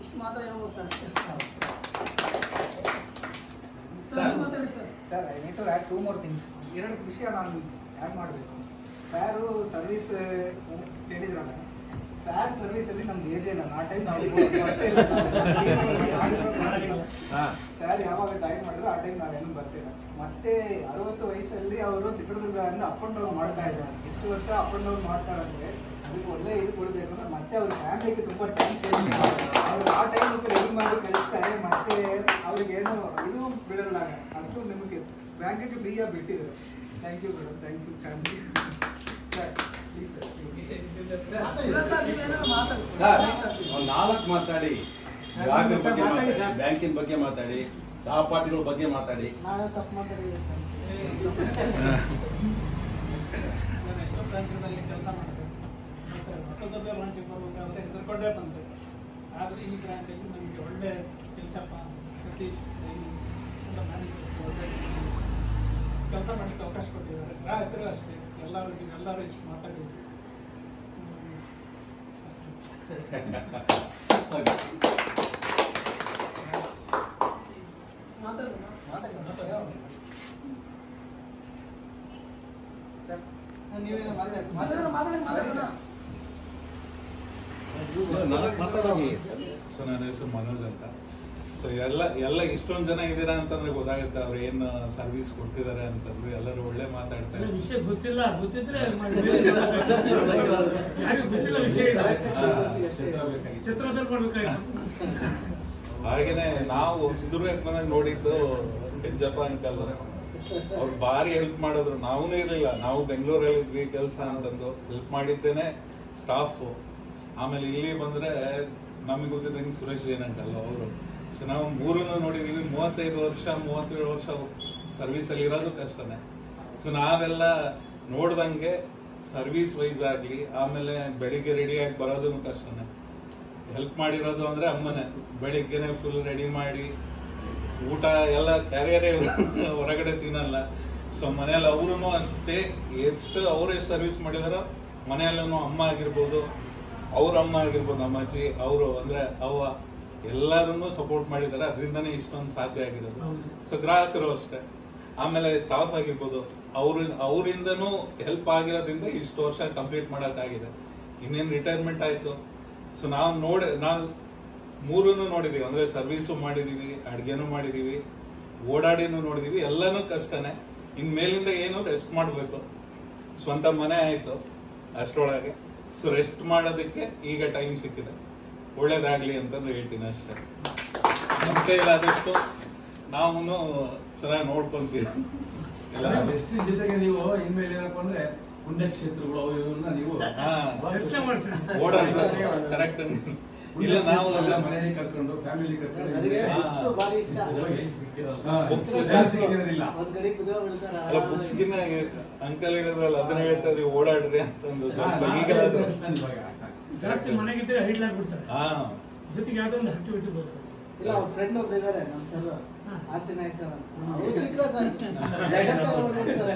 ಇಷ್ಟು ಮಾತ್ರ ಹೇಳ್ಬೋದು ಸರ್. ಸರ್ ಮಾತಾಡಿ sir. Sir, I need to add 2 more things. 2 ವಿಷಯ ನಾನು ಆ್ಯಡ್ ಮಾಡಬೇಕು. ಸ್ಯಾರು ಸರ್ವಿಸ್ ಕೇಳಿದ್ರಲ್ಲ, ಸ್ಯಾರ್ ಸರ್ವಿಸಲ್ಲಿ ನಮ್ದು ಏಜ್ ಏನಲ್ಲ. ಆ ಟೈಮ್ ನಾವು ಸ್ಯಾರ್ ಯಾವಾಗ ಜಾಯಿನ್ ಮಾಡಿದ್ರು ಆ ಟೈಮ್ ನಾವೇನು ಬರ್ತಿಲ್ಲ. ಮತ್ತೆ 60 ವಯಸ್ಸಲ್ಲಿ ಅವರು ಚಿತ್ರದುರ್ಗದಿಂದ ಅಪ್ ಅಂಡ್ ಡೌನ್ ಮಾಡ್ತಾ ಇದ್ದಾರೆ. ಇಷ್ಟು ವರ್ಷ ಅಪ್ ಅಂಡ್ ಡೌನ್ ಮಾಡ್ತಾರಂದ್ರೆ ಅದಕ್ಕೆ ಒಳ್ಳೆ ಇದು ಕೊಡಬೇಕು ಅಂದ್ರೆ ಮತ್ತೆ ಅವ್ರ ಫ್ಯಾಮಿಲಿಗೆ ತುಂಬ ಟೈಮ್ ಸೇವ್ ಅವರು ಆ ಟೈಮಕ್ಕೆ ರೆಡಿ ಮಾಡಿ ಕಳಿಸ್ತಾರೆ. ಮತ್ತೆ ಅವ್ರಿಗೇನು ಇದು ಬಿಡಲ್ಲ, ಅಷ್ಟು ನಿಮಗೆ ಬ್ಯಾಂಕಿಗೆ ಫ್ರೀಯಾಗಿ ಬಿಟ್ಟಿದ್ದಾರೆ. Thank you madam, thank you family. Sir please sir. ಇಲ್ಲ ಸರ್, ನೀವೇನಾದ್ರು ಮಾತಾಡಿ ಸರ್. 4 ಮಾತಾಡಿ, ಗ್ರಾಹಕರ ಬಗ್ಗೆ ಮಾತಾಡಿ, ಬ್ಯಾಂಕಿನ ಬಗ್ಗೆ ಮಾತಾಡಿ, ಸಹಪಾಠಿಗಳ ಬಗ್ಗೆ ಮಾತಾಡಿ. ನಾನು ತಪ್ಪು ಮಾತಾಡಿದ್ದೀನಿ ಸರ್. ನಾನು ಎಷ್ಟೋ ಬ್ಯಾಂಕ್ಗಳಲ್ಲಿ ಕೆಲಸ ಮಾಡಿದೆ. ಮತ್ತು ಹೊಸದಲ್ಲೇ ಬ್ರಾಂಚಿಗೆ ಬರಬೇಕಾದ್ರೆ ಹೆದರ್ಕೊಂಡೇ ಬಂದೆ. ಆದರೆ ಈ ಬ್ರಾಂಚಲ್ಲಿ ನನಗೆ ಒಳ್ಳೆ ಕೆಲ್ಸಪ್ಪ ಸತೀಶ್ ಎಲ್ಲ ಮ್ಯಾನೇಜರ್ಸ್ ಒಳ್ಳೆ ಕೆಲಸ ಮಾಡಲಿಕ್ಕೆ ಅವಕಾಶ ಕೊಟ್ಟಿದ್ದಾರೆ. ಗ್ರಾಹಕರು ಅಷ್ಟೇ, ಎಲ್ಲರೂ ಇಷ್ಟು ಮಾತಾಡಿದ್ರು. ಸರ್ ನೀವೇನೋ ಮಾತಾಡಿ. ಸೊ ನನ್ನ ಹೆಸರು ಮನೋಜ್ ಅಂತ. ಸೊ ಎಲ್ಲ ಇಷ್ಟೊಂದು ಜನ ಇದ್ದೀರಾ ಅಂತಂದ್ರೆ ಗೊತ್ತಾಗುತ್ತೆ ಅವ್ರು ಏನು ಸರ್ವಿಸ್ ಕೊಟ್ಟಿದ್ದಾರೆ ಅಂತಂದ್ರೆ. ಎಲ್ಲರೂ ಒಳ್ಳೆ ಮಾತಾಡ್ತಾರೆ. ವಿಷಯ ಗೊತ್ತಿಲ್ಲ, ಗೊತ್ತಿದ್ರೆ ಯಾರಿಗೂ ಗೊತ್ತಿಲ್ಲ ವಿಷಯ ಚಿತ್ರದಲ್ಲಿ ಮಾಡ್ಬೇಕಾಯ್ತು. ಹಾಗೇನೆ ನಾವು ಚಿತ್ರದುರ್ಗಕ್ಕೆ ಬಂದಾಗ ನೋಡಿದ್ದು ಜಪ ಅಂಕಲ್. ಅವ್ರು ಭಾರಿ ಹೆಲ್ಪ್ ಮಾಡಿದ್ರು. ನಾವೂ ಇರಲಿಲ್ಲ, ನಾವು ಬೆಂಗಳೂರಲ್ಲಿ ಇದ್ವಿ ಕೆಲಸ ಅಂತಂದು ಹೆಲ್ಪ್ ಮಾಡಿದ್ದೇನೆ ಸ್ಟಾಫು. ಆಮೇಲೆ ಇಲ್ಲಿ ಬಂದ್ರೆ ನಮಗೆ ಗೊತ್ತಿದ್ದಂಗೆ ಸುರೇಶ್ ಏನಂಟಲ್ಲ ಅವರು. ಸೊ ನಾವು 3 ನೋಡಿದೀವಿ. 35 ವರ್ಷ 37 ವರ್ಷ ಸರ್ವಿಸಲ್ಲಿ ಇರೋದು ಕಷ್ಟನೇ. ಸೊ ನಾವೆಲ್ಲ ನೋಡ್ದಂಗೆ ಸರ್ವಿಸ್ ವೈಸ್ ಆಗಲಿ, ಆಮೇಲೆ ಬೆಳಿಗ್ಗೆ ರೆಡಿಯಾಗಿ ಬರೋದು ಕಷ್ಟನೇ. ಹೆಲ್ಪ್ ಮಾಡಿರೋದು ಅಂದ್ರೆ ಅಮ್ಮನೇ. ಬೆಳಿಗ್ಗೆನೆ ಫುಲ್ ರೆಡಿ ಮಾಡಿ ಊಟ ಎಲ್ಲ ಕ್ಯಾರಿಯರೇ ಹೊರಗಡೆ ತಿನ್ನಲ್ಲ. ಸೊ ಮನೆಯಲ್ಲಿ ಅವ್ರೂ ಅಷ್ಟೇ, ಎಷ್ಟು ಅವರೆಷ್ಟು ಸರ್ವಿಸ್ ಮಾಡಿದಾರೋ ಮನೆಯಲ್ಲೂ ಅಮ್ಮ ಆಗಿರ್ಬೋದು, ಅವ್ರ ಅಮ್ಮ ಆಗಿರ್ಬೋದು, ನಮ್ಮ ಅಜ್ಜಿ, ಅವರು ಅಂದ್ರೆ ಅವ್ವ ಎಲ್ಲರನ್ನೂ ಸಪೋರ್ಟ್ ಮಾಡಿದ್ದಾರೆ, ಅದರಿಂದನೇ ಇಷ್ಟೊಂದು ಸಾಧ್ಯ ಆಗಿರೋದು. ಸೊ ಗ್ರಾಹಕರು ಅಷ್ಟೇ. ಆಮೇಲೆ ಸ್ಟಾಫ್ ಆಗಿರ್ಬೋದು, ಅವರಿಂದನೂ ಹೆಲ್ಪ್ ಆಗಿರೋದ್ರಿಂದ ಇಷ್ಟು ವರ್ಷ ಕಂಪ್ಲೀಟ್ ಮಾಡೋಕ್ಕಾಗಿದೆ. ಇನ್ನೇನು ರಿಟೈರ್ಮೆಂಟ್ ಆಯಿತು. ಸೊ ನಾವು ಮೂರನ್ನು ನೋಡಿದೀವಿ, ಅಂದ್ರೆ ಸರ್ವಿಸು ಮಾಡಿದೀವಿ, ಅಡ್ಗೆನೂ ಮಾಡಿದೀವಿ, ಓಡಾಡಿನೂ ನೋಡಿದೀವಿ, ಎಲ್ಲನೂ ಕಷ್ಟನೇ. ಇನ್ ಮೇಲಿಂದ ಏನು ರೆಸ್ಟ್ ಮಾಡಬೇಕು, ಸ್ವಂತ ಮನೆ ಆಯ್ತು ಅಷ್ಟರೊಳಗೆ. ಸೊ ರೆಸ್ಟ್ ಮಾಡೋದಕ್ಕೆ ಈಗ ಟೈಮ್ ಸಿಕ್ಕಿದೆ, ಒಳ್ಳೇದಾಗ್ಲಿ ಅಂತಂದು ಹೇಳ್ತೀನಿ ಅಷ್ಟೇ. ಮತ್ತೆ ಇಲ್ಲಾದಷ್ಟು ನಾವು ಚೆನ್ನಾಗಿ ನೋಡ್ಕೊಂತೀವಿ. ರೆಸ್ಟಿನ ಜೊತೆಗೆ ನೀವು ಇನ್ಮೇಲೆ ಏನಪ್ಪ ಅಂದ್ರೆ ಪುಣ್ಯಕ್ಷೇತ್ರಗಳು ಅವು ಇವನ್ನ ನೀವು ಓಡಾಡ್ಬೇಕು ಕರೆಕ್ಟ್. ಇಲ್ಲ ನಾವು ಮನೆಗೆ ಕರ್ಕೊಂಡು ಫ್ಯಾಮಿಲಿ ಕರ್ಕೊಂಡು ಭಾರಿ ಇಷ್ಟ. ಅಲ್ಲ ಬುಕ್ಸ್ಗಿನ್ನ ಅಂಕಲ್ ಹೇಳಿದ್ರಲ್ಲ ಅದನ್ನ ಹೇಳ್ತಾ ಇದೀವಿ, ಓಡಾಡ್ರಿ ಅಂತಂದು ಸ್ವಲ್ಪ ಈಗಲಾದ್ರೂ ಜಾಸ್ತಿ ಮನೆಗಿದ್ರೆ ಹೈಡ್ಲ್ ಆಗ್ಬಿಡ್ತಾರೆ. ಜೊತೆಗೆ ಯಾವ್ದೋ ಒಂದು ಆಕ್ಟಿವಿಟಿ ಬೇಕು. ಇಲ್ಲ ಅವ್ರ ಫ್ರೆಂಡ್ ಒಬ್ರು ಇದಾರೆ ನಮ್ಮ ಸರ್, ಆರ್ಸಿ ನಾಯಕ್ ಸರ್ ಅಂತ. ಅವ್ರು ಸಿಕ್ಕರೆ ಸಾಕು, ಜಗತ್ತಲ್ಲಿ ಓಡಾಡ್ತಾರೆ.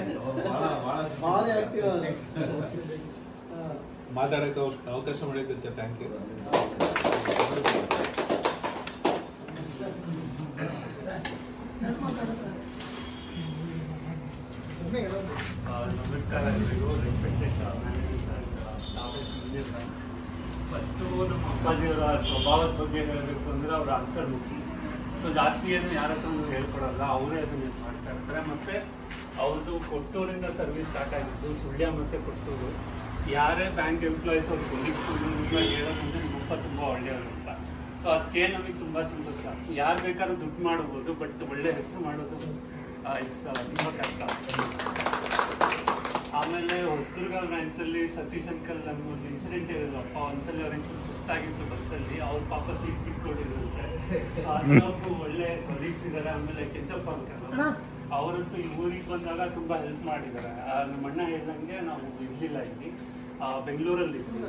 ಭಾರಿ ಆಕ್ಟಿವ್ ಅವರು. ಮಾತಾಡಕ್ಕೆ ಅವಕಾಶ ಮಾಡಿದ್ದಕ್ಕೆ ಥ್ಯಾಂಕ್ ಯು. ನಮಸ್ಕಾರ ಎಲ್ಲರಿಗೂ. Respected managers and staff engineer. First ನಮ್ಮ ಅಪ್ಪಾಜಿಯವರ ಸ್ವಭಾವದ ಬಗ್ಗೆ ಹೇಳಬೇಕು ಅಂದರೆ ಅವರ ಅಂತರ್ಮುಖಿ. ಸೊ ಜಾಸ್ತಿ ಏನು ಯಾರ ಹತ್ರನೂ ಹೇಳ್ಕೊಡಲ್ಲ, ಅವರೇ ಅದನ್ನು ಮಾಡ್ತಾ ಇರ್ತಾರೆ. ಮತ್ತು ಅವ್ರದ್ದು ಕೊಟ್ಟೂರಿಂದ ಸರ್ವಿಸ್ ಸ್ಟಾರ್ಟ್ ಆಗಿದ್ದು, ಸುಳ್ಯ ಮತ್ತು ಕೊಟ್ಟೂರು. ಯಾರೇ ಬ್ಯಾಂಕ್ ಎಂಪ್ಲಾಯೀಸ್ ಅವ್ರ ಕೊಲೀಗ್ಸ್ ಹೇಳೋದಂದ್ರೆ ನಿಮ್ಮಪ್ಪ ತುಂಬ ಒಳ್ಳೆಯವರು ಅಂತ. ಸೊ ಅದಕ್ಕೆ ನಮಗೆ ತುಂಬ ಸಂತೋಷ. ಯಾರು ಬೇಕಾದ್ರೂ ದುಡ್ಡು ಮಾಡ್ಬೋದು, ಬಟ್ ಒಳ್ಳೆ ಹೆಸರು ಮಾಡೋದು ಇಟ್ಸ್ ತುಂಬ ಕಷ್ಟ. ಆಮೇಲೆ ಹೊಸದುರ್ಗ ಬ್ರಾಂಚಲ್ಲಿ ಸತೀಶ್ ಅಂಕಲ್ ನಮ್ಗೊಂದು ಇನ್ಸಿಡೆಂಟ್ ಹೇಳಿದ್ರು. ಅಪ್ಪ ಒಂದ್ಸಲ ಅವ್ರಿಗೆ ಫುಲ್ ಸುಸ್ತಾಗಿತ್ತು ಬಸ್ಸಲ್ಲಿ, ಅವ್ರ ಪಾಪ ಸೀಟ್ ಬಿಟ್ಕೊಟ್ಟಿದ್ರಂತೆ. ಅದೊಬ್ಬರು ಒಳ್ಳೆ ಕೊಲೀಗ್ಸ್ ಇದ್ದಾರೆ. ಆಮೇಲೆ ಕೆಂಚಪ್ಪ ಅಂಕಲ್ ಅವರಂತೂ ಈ ಊರಿಗೆ ಬಂದಾಗ ತುಂಬ ಹೆಲ್ಪ್ ಮಾಡಿದ್ದಾರೆ. ನಮ್ಮ ಅಣ್ಣ ಹೇಳ್ದಂಗೆ ನಾವು ಇರಲಿಲ್ಲ ಇಲ್ಲಿ, ಬೆಂಗಳೂರಲ್ಲಿ ಇದ್ವಿ.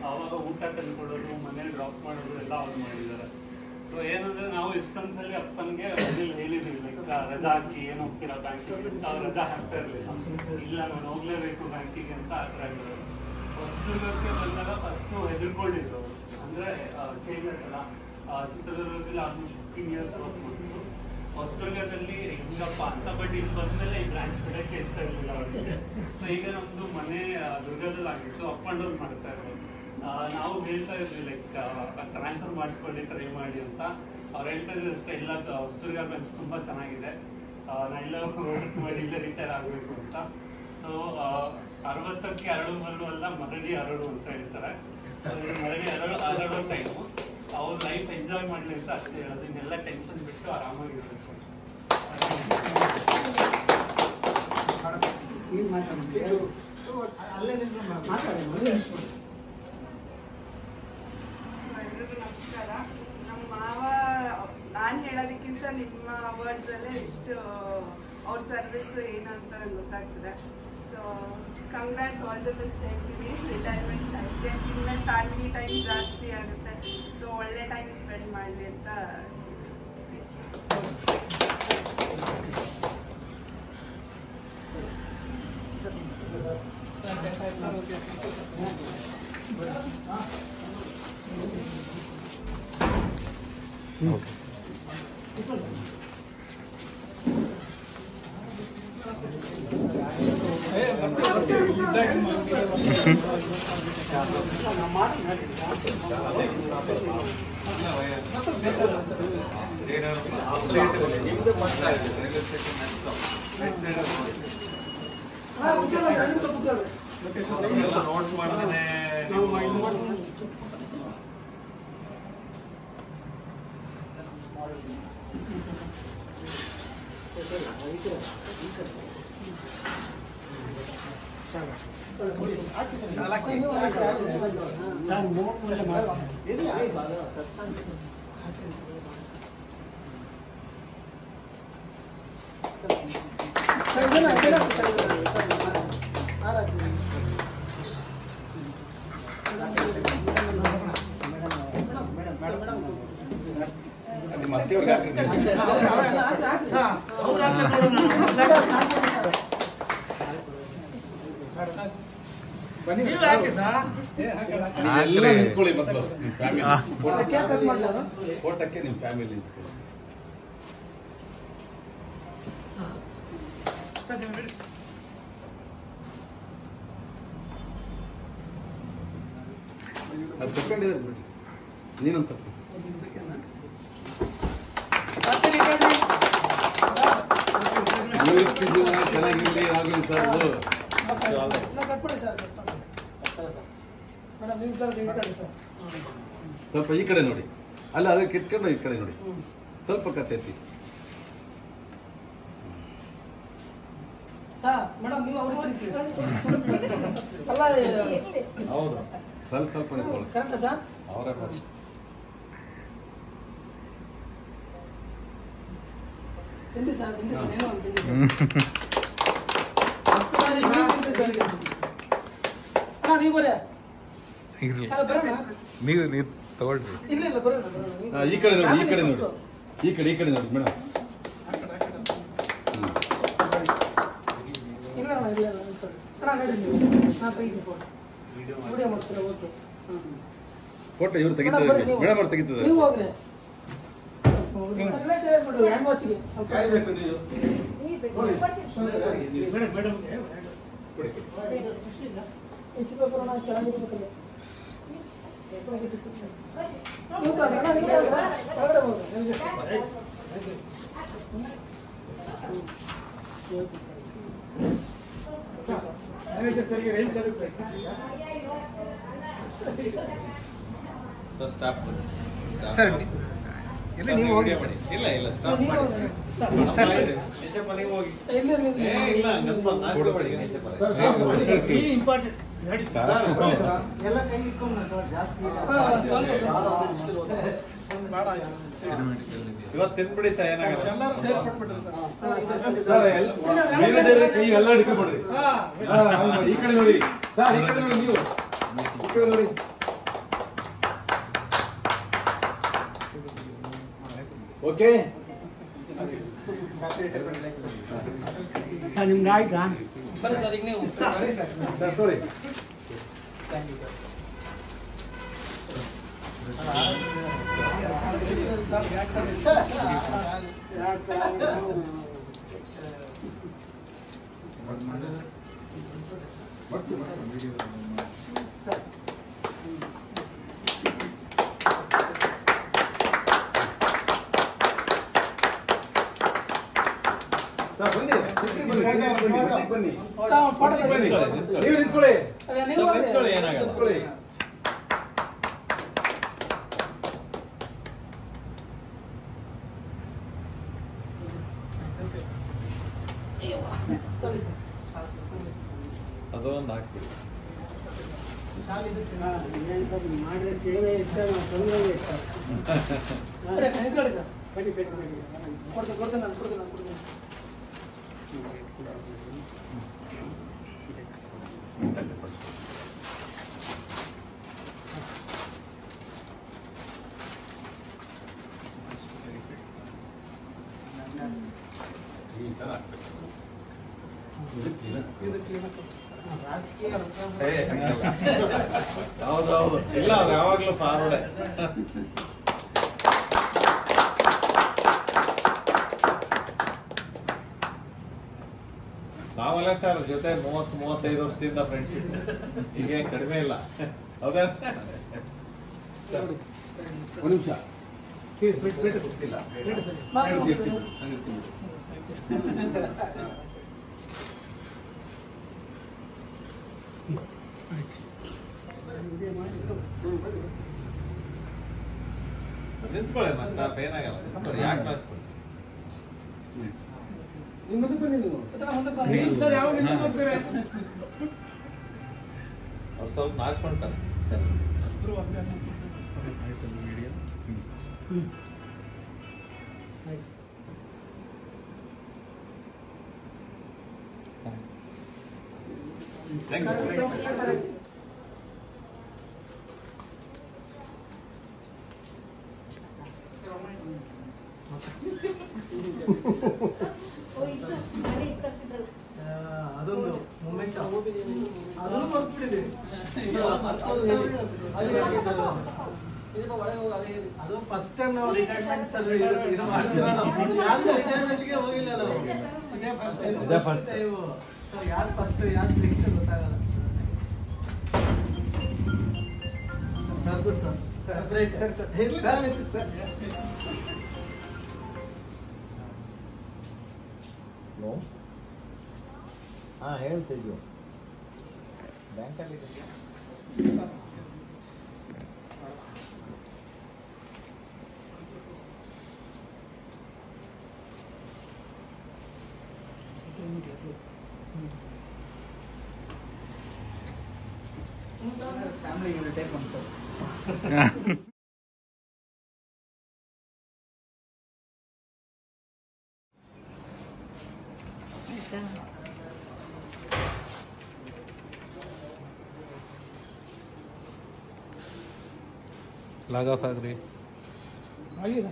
ಆವಾಗ ಊಟ ತಂದ್ಕೊಡೋದು, ಮನೇಲಿ ಡ್ರಾಪ್ ಮಾಡೋದು ಎಲ್ಲ ಅವ್ರು ಮಾಡಿದ್ದಾರೆ. ಸೊ ಏನಂದ್ರೆ ನಾವು ಎಷ್ಟೊಂದ್ಸಲಿ ಅಪ್ಪನಿಗೆ ಮನೇಲಿ ಹೇಳಿದೀವಿ, ಲೈಕ್ ರಜಾ ಹಾಕಿ ಏನು ಹೋಗ್ತೀರಾ ಬ್ಯಾಂಕಿಗೆ ಅಂತ. ಅವ್ರು ರಜಾ ಹಾಕ್ತಾ ಇರಲಿಲ್ಲ. ಇಲ್ಲ ನಾನು ಹೋಗ್ಲೇಬೇಕು ಬ್ಯಾಂಕಿಗೆ ಅಂತ ಆ ಥರ ಹೇಳಿದ್ರು. ಹೊಸದುರ್ಗಕ್ಕೆ ಬಂದಾಗ ಫಸ್ಟು ಹೆದರ್ಕೊಂಡಿದ್ರು. ಅಂದರೆ ಚೇಂಜ್ ಆಯ್ತಲ್ಲ, ಚಿತ್ರದುರ್ಗದಲ್ಲಿ ಆಲ್ಮೋಸ್ಟ್ 15 years ವರ್ಕ್ ಮಾಡಿದ್ರು. ಹೊಸದುರ್ಗದಲ್ಲಿ ಹೆಂಗಪ್ಪ ಅಂತ. ಬಟ್ ಇಲ್ಲಿ ಬಂದಮೇಲೆ ಈ ಬ್ರಾಂಚ್ ಬಿಡೋಕ್ಕೆ ಇಷ್ಟ ಇರಲಿಲ್ಲ ಅವರಿಗೆ. ಸೊ ಈಗ ನಮ್ಮದು ಮನೆ ದುರ್ಗದಲ್ಲಿ ಆಗಿತ್ತು, ಅಪ್ ಆ್ಯಂಡ್ ಡೌನ್ ಮಾಡ್ತಾ ಇದ್ರು. ನಾವು ಹೇಳ್ತಾ ಇದ್ವಿ ಲೈಕ್ ಟ್ರಾನ್ಸ್ಫರ್ ಮಾಡಿಸ್ಕೊಳ್ಳಿ, ಟ್ರೈ ಮಾಡಿ ಅಂತ. ಅವ್ರು ಹೇಳ್ತಾ ಇದ್ರು ಅಷ್ಟೇ, ಇಲ್ಲ ಹೊಸದುರ್ಗ ಬ್ರಾಂಚ್ ತುಂಬ ಚೆನ್ನಾಗಿದೆ, ನಾ ಎಲ್ಲ ವರ್ಕ್ ಮಾಡಿ ಇಲ್ಲೇ ರಿಟೈರ್ ಆಗಬೇಕು ಅಂತ. ಸೊ 60ಕ್ಕೆ ಅರಳು ಮರಳು ಅಲ್ಲ, ಮರಳಿ ಅರಳು ಅಂತ ಹೇಳ್ತಾರೆ. ಮರಳಿ ಅರಳೋ ಟೈಮು. ಅವ್ರ ಲೈಫ್ ಎಂಜಾಯ್ ಮಾಡಲಿ ಅಂತ ಅಷ್ಟೇ ಹೇಳೋದು. ಇನ್ನೆಲ್ಲ ಟೆನ್ಷನ್ ಬಿಟ್ಟು ಆರಾಮಾಗಿರಬೇಕು. ಎಲ್ರಿಗೂ ನಮಸ್ಕಾರ. ನಮ್ಮ ಮಾವ ನಾನು ಹೇಳೋದಕ್ಕಿಂತ ನಿಮ್ಮ ವರ್ಡ್ಸಲ್ಲೇ ಇಷ್ಟು ಅವ್ರ ಸರ್ವಿಸ್ ಏನು ಅಂತ ನಂಗೆ ಗೊತ್ತಾಗ್ತದೆ. So congrats, all the best ಹೇಳ್ತೀನಿ. ರಿಟೈರ್ಮೆಂಟ್ ಆಗಿದೆ, ಇನ್ಮೇಲೆ ಫ್ಯಾಮಿಲಿ ಟೈಮ್ ಜಾಸ್ತಿ ಆಗುತ್ತೆ. ಸೊ ಒಳ್ಳೆ ಟೈಮ್ ಸ್ಪೆಂಡ್ ಮಾಡಲಿ ಅಂತ. ನೋಟ್ ಮಾಡಿದ್ರೆ ನೀವು ಯಾಕೆ ಸರ್ ಎಲ್ಲ ನಿಂತ್ಕೊಳ್ಳಿ ಮೊದಲು ಕೇಕ್ ಕಟ್ ಮಾಡ್ಲಾ ಫೋಟೋಕ್ಕೆ ನಿಮ್ಮ ಫ್ಯಾಮಿಲಿ ನಿಂತ್ಕೊಳ್ಳಿ. ಸರ್ ನೀವು ಹೇಳಿ. ಅದು ತಗೊಂಡಿದ್ದಾರೆ ಬಿಡಿ, ನೀನೊಂದು ತಪ್ಪು. ನೀವು ಇಷ್ಟು ಜನ ಚೆನ್ನಾಗಿರಲಿ ಆಗಲಿ ಸರ್. ಅದು ಮೇಡಮ್ ನೀವು ಸರ್ ಸರ್ ಸ್ವಲ್ಪ ಈ ಕಡೆ ನೋಡಿ, ಅಲ್ಲ ಅದಕ್ಕೆ ಕಿತ್ಕೊಂಡು ಈ ಕಡೆ ನೋಡಿ, ಸ್ವಲ್ಪ ಕತ್ತೆ ಎತ್ತಿ. ಸರ್ ಮೇಡಮ್ ನೀವು ಅವ್ರಿಗೆ ಅಲ್ಲ ಹೌದು ಸ್ವಲ್ಪ ಸ್ವಲ್ಪ ನಿಂತ್ಕೊಳ್ಳಿ. ಕರೆಕ್ಟಾ ಸರ್ ಅವರೇ ಫಸ್ಟ್. ತಿಂಡಿ ಸರ್ ಏನೋ ಒಂದು ತಿಂಡಿ ಅಣ್ಣ ನೀವು ಬರ ಬರೋಣ ನೀವು ತಗೊಳ್ರಿ. ಇಲ್ಲ ಬರೋಣ ಈ ಕಡೆ ನೋಡಿ, ಈ ಕಡೆ ನೋಡಿ, ಈ ಕಡೆ ನೋಡಿ ಮೇಡಮ್. ಇಲ್ಲ ಅಣ್ಣ ಇಲ್ಲ ಅಣ್ಣ ನಡಿ ನೀವು ನಾ ತೆಗಿತೀನಿ ವಿಡಿಯೋ ಮಾಡ್ತೀರಾ ಓಕೆ ಫೋಟೋ ಇವ್ರು ತೆಗಿತಾರೆ, ಮೇಡಮ್ ಅವ್ರು ತೆಗಿತಾರೆ. ನೀವು ಹೋಗ್ರಿ ಅಲ್ಲೇ ಹೇಳ್ಬಿಡು ಹ್ಯಾಂಡ್ ವಾಚಿಗೆ ಕಾಯ್ಬೇಕು ನೀವು. ಮೇಡಮ್ ಮೇಡಮ್ಗೆ ಇಸಿ ಪೇಪರ್ ನಾವು ಚೆನ್ನಾಗಿರ್ಬೇಕಲ್ಲ ನೀವು ತಗೊಳ್ಳಿ ಅಣ್ಣ ನೀವು ಹೊರಗಡೆ ಹೋಗಿ ಸರಿಗೆ range sir sir stop sir ಎಲ್ಲಿ ನೀವು ಹೋಗಿ ಇಲ್ಲ ಇಲ್ಲ ಸ್ಟಾಪ್ ಮಾಡಿ ಹೋಗಿ ಇಲ್ಲ ಇಲ್ಲ ಇಂಪಾರ್ಟೆಂಟ್ ಎಲ್ಲ ಕೈ ಇಟ್ಕೊಂಡು ಜಾಸ್ತಿ ಇವತ್ತು ತಿಂದ್ಬಿಡಿ ಸರ್ ಏನಾಗಲ್ಲ. ಎಲ್ಲರೂ ಸೇರ್ ಕೊಟ್ಬಿಟ್ರು ಸರ್ ಸರ್ ಮೇನೇಜರ್ ಕೈ ಎಲ್ಲ ಹಿಡ್ಕೊಂಡ್ಬಿಡ್ರಿ. ಈ ಕಡೆ ನೋಡಿ ಸರ್, ಈ ಕಡೆ ನೋಡಿ, ನೀವು ಈ ಕಡೆ ನೋಡಿ. ಓಕೆ ಸರ್ ನಿಮ್ಗೆ ಆಯ್ತಾ ಬನ್ನಿ ಸರ್ ಈಗ ನೀವು ಸರ್ ತೋರಿ. ಸರ್ ಬನ್ನಿ, ಬನ್ನಿ ಸರ್ ಫೋಟೋ ಬನ್ನಿ, ನೀವು ನಿಂತ್ಕೊಳ್ಳಿ. ನೀವು ನಿಂತ್ಕೊಳ್ಳಿ, ಏನಾಗಲ್ಲ. ನಿಂತ್ಕೊಳ್ಳಿ. ಅದೊಂದು ಹಾಕ್ಬಿಡಿ. ನಿಂತ್ಕೊಳ್ಳಿ ಸರ್ ಕೊಡ್ತೀನಿ ನಾನು ಈ ಥರ ಹಾಕ್ಬೇಕು. ಹೌದೌದು, ಇಲ್ಲ ಅವ್ರು ಯಾವಾಗ್ಲೂ ಫಾರ್ವರ್ಡೆ. ನಾವೆಲ್ಲ ಸರ್ ಜೊತೆ 30-35 ವರ್ಷದಿಂದ ಫ್ರೆಂಡ್ಶಿಪ್, ಈಗ ಕಡಿಮೆ ಇಲ್ಲ. ಹೌದಾ? ಒಂದು ನಿಮಿಷ ಗೊತ್ತಿಲ್ಲ. ನಿಂತ್ಕೊಳ್ಳಿ ಅಮ್ಮ, ಸ್ಟಾಪ್ ಏನಾಗಲ್ಲ. ನಿಂತ್ಕೊಳ್ಳಿ, ಯಾಕೆ ನಾಚ್ಕೊಳ್ಳಿ? ನಿಮ್ಮ ಮುಂದೆ ಬನ್ನಿ ನೀವು. ನೀವು ಸರ್ ಯಾವ ನಿಂತು ಹೋಗ್ತೀರಾ ಅವ್ರು ಸ್ವಲ್ಪ ನಾಚ್ಕೊಂತಾರೆ. ಇಬ್ರು ಒಂದೇ ಥ್ಯಾಂಕ್ ಯು ಸರ್. ಅದೊಂದು ಮೂಮೆಂಟ್ ಅದನ್ನು ಮರ್ತ್ಬಿಟ್ಟಿದ್ದೀವಿ. ಅದು ಫಸ್ಟ್ ಟೈಮ್ ನಾವು ರಿಟೈರ್ಮೆಂಟ್ ಸರ್ವಿಸ್ ಇದು ಮಾಡ್ತಿರೋದು. ಯಾವ್ದು ರಿಟೈರ್ಮೆಂಟ್ಗೆ ಹೋಗಿಲ್ಲ ನಾವು. ಇದೇ ಫಸ್ಟ್ ಟೈಮ್. ಯಾವ್ದು ಫಸ್ಟ್ ಯಾವ್ದು ನೆಕ್ಸ್ಟ್ ಗೊತ್ತಾಗಲ್ಲ. ಸರ್ದು ಸರ್ ಸೆಪರೇಟ್ ಸರ್. ಹಾಂ ಹೇಳ್ತಿದ್ವಿ ಬ್ಯಾಂಕಲ್ಲಿ family will take one sir. Log off ಆಗ್ರಿ. ಆಗಿದೆ